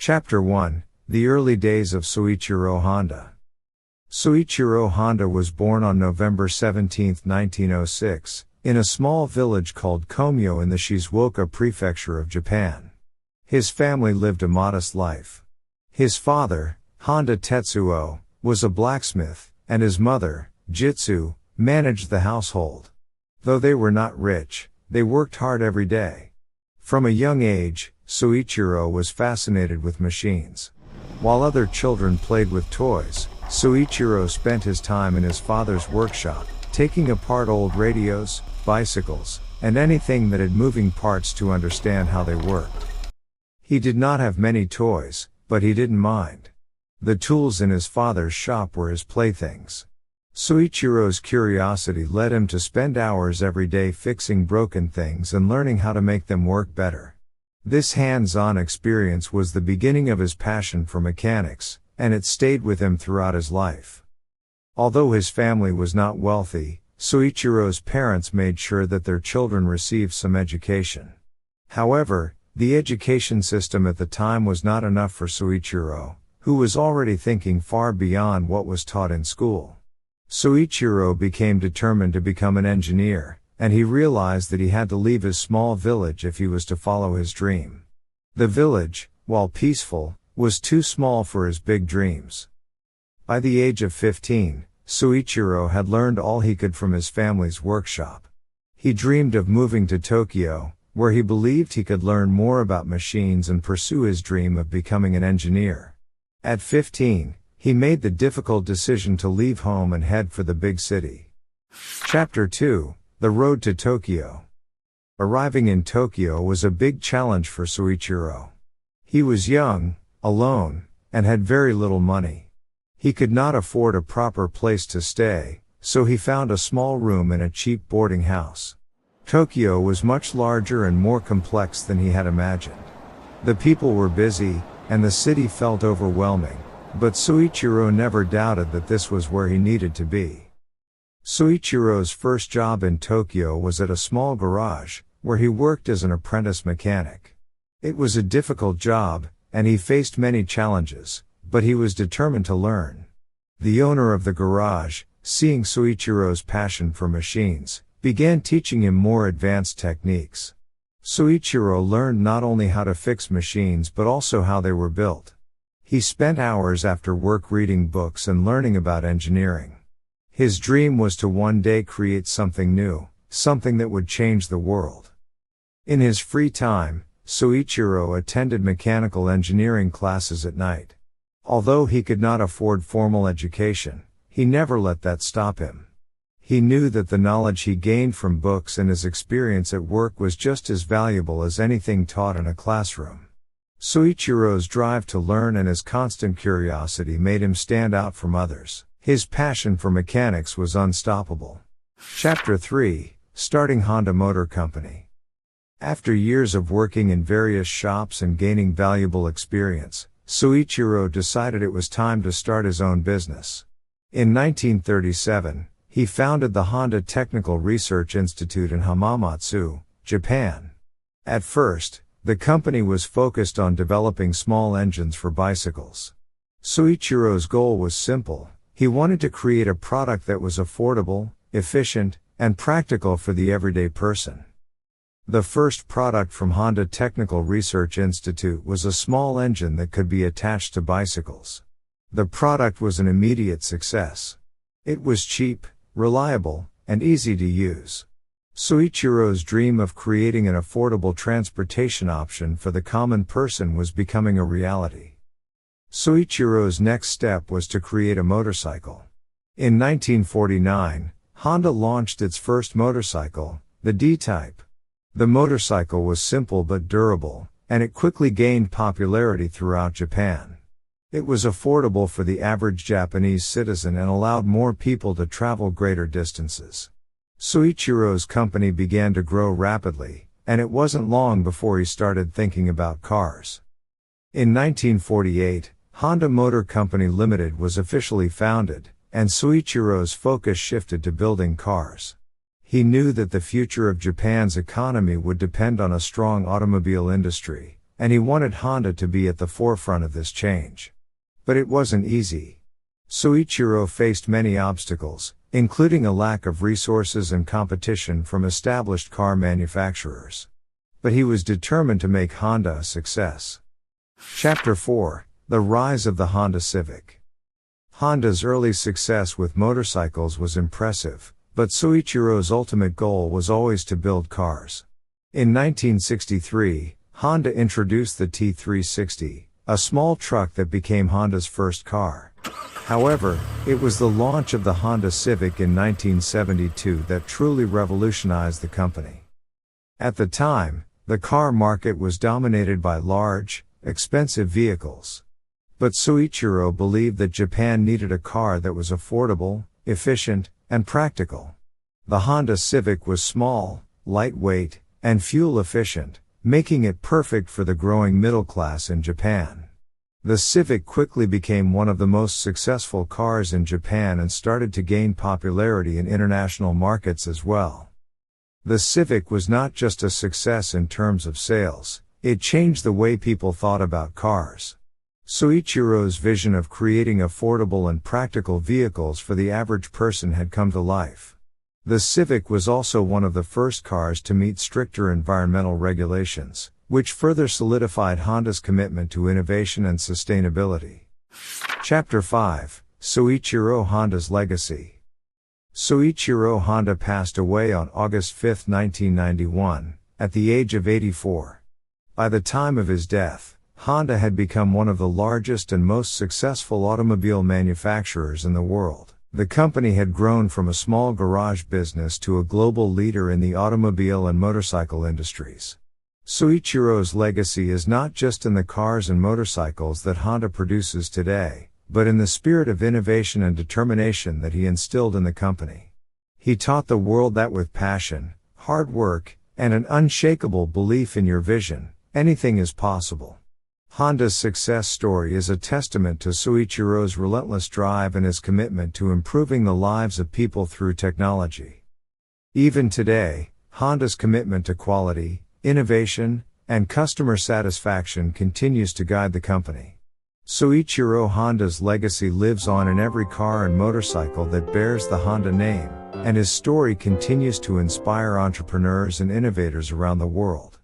Chapter 1: The Early Days of Soichiro Honda. Soichiro Honda was born on November 17, 1906, in a small village called Komyo in the Shizuoka Prefecture of Japan. His family lived a modest life. His father, Honda Tetsuo, was a blacksmith, and his mother, Jitsu, managed the household. Though they were not rich, they worked hard every day. From a young age, Soichiro was fascinated with machines. While other children played with toys, Soichiro spent his time in his father's workshop, taking apart old radios, bicycles, and anything that had moving parts to understand how they worked. He did not have many toys, but he didn't mind. The tools in his father's shop were his playthings. Soichiro's curiosity led him to spend hours every day fixing broken things and learning how to make them work better. This hands-on experience was the beginning of his passion for mechanics, and it stayed with him throughout his life. Although his family was not wealthy, Soichiro's parents made sure that their children received some education. However, the education system at the time was not enough for Soichiro, who was already thinking far beyond what was taught in school. Soichiro became determined to become an engineer, and he realized that he had to leave his small village if he was to follow his dream. The village, while peaceful, was too small for his big dreams. By the age of 15, Soichiro had learned all he could from his family's workshop. He dreamed of moving to Tokyo, where he believed he could learn more about machines and pursue his dream of becoming an engineer. At 15, he made the difficult decision to leave home and head for the big city. Chapter 2: The Road to Tokyo. Arriving in Tokyo was a big challenge for Soichiro. He was young, alone, and had very little money. He could not afford a proper place to stay, so he found a small room in a cheap boarding house. Tokyo was much larger and more complex than he had imagined. The people were busy, and the city felt overwhelming, but Soichiro never doubted that this was where he needed to be. Soichiro's first job in Tokyo was at a small garage, where he worked as an apprentice mechanic. It was a difficult job, and he faced many challenges, but he was determined to learn. The owner of the garage, seeing Soichiro's passion for machines, began teaching him more advanced techniques. Soichiro learned not only how to fix machines but also how they were built. He spent hours after work reading books and learning about engineering. His dream was to one day create something new, something that would change the world. In his free time, Soichiro attended mechanical engineering classes at night. Although he could not afford formal education, he never let that stop him. He knew that the knowledge he gained from books and his experience at work was just as valuable as anything taught in a classroom. Soichiro's drive to learn and his constant curiosity made him stand out from others. His passion for mechanics was unstoppable. Chapter 3: Starting Honda Motor Company. After years of working in various shops and gaining valuable experience, Soichiro decided it was time to start his own business. In 1937, he founded the Honda Technical Research Institute in Hamamatsu, Japan. At first, the company was focused on developing small engines for bicycles. Soichiro's goal was simple. He wanted to create a product that was affordable, efficient, and practical for the everyday person. The first product from Honda Technical Research Institute was a small engine that could be attached to bicycles. The product was an immediate success. It was cheap, reliable, and easy to use. Soichiro's dream of creating an affordable transportation option for the common person was becoming a reality. Soichiro's next step was to create a motorcycle. In 1949, Honda launched its first motorcycle, the D-Type. The motorcycle was simple but durable, and it quickly gained popularity throughout Japan. It was affordable for the average Japanese citizen and allowed more people to travel greater distances. Soichiro's company began to grow rapidly, and it wasn't long before he started thinking about cars. In 1948, Honda Motor Company Limited was officially founded, and Soichiro's focus shifted to building cars. He knew that the future of Japan's economy would depend on a strong automobile industry, and he wanted Honda to be at the forefront of this change. But it wasn't easy. Soichiro faced many obstacles, including a lack of resources and competition from established car manufacturers. But he was determined to make Honda a success. Chapter 4: The Rise of the Honda Civic. Honda's early success with motorcycles was impressive, but Soichiro's ultimate goal was always to build cars. In 1963, Honda introduced the T360, a small truck that became Honda's first car. However, it was the launch of the Honda Civic in 1972 that truly revolutionized the company. At the time, the car market was dominated by large, expensive vehicles. But Soichiro believed that Japan needed a car that was affordable, efficient, and practical. The Honda Civic was small, lightweight, and fuel efficient, making it perfect for the growing middle class in Japan. The Civic quickly became one of the most successful cars in Japan and started to gain popularity in international markets as well. The Civic was not just a success in terms of sales, it changed the way people thought about cars. Soichiro's vision of creating affordable and practical vehicles for the average person had come to life. The Civic was also one of the first cars to meet stricter environmental regulations, which further solidified Honda's commitment to innovation and sustainability. Chapter 5: Soichiro Honda's Legacy. Soichiro Honda passed away on August 5, 1991, at the age of 84. By the time of his death, Honda had become one of the largest and most successful automobile manufacturers in the world. The company had grown from a small garage business to a global leader in the automobile and motorcycle industries. Soichiro's legacy is not just in the cars and motorcycles that Honda produces today, but in the spirit of innovation and determination that he instilled in the company. He taught the world that with passion, hard work, and an unshakable belief in your vision, anything is possible. Honda's success story is a testament to Soichiro's relentless drive and his commitment to improving the lives of people through technology. Even today, Honda's commitment to quality, innovation, and customer satisfaction continues to guide the company. Soichiro Honda's legacy lives on in every car and motorcycle that bears the Honda name, and his story continues to inspire entrepreneurs and innovators around the world.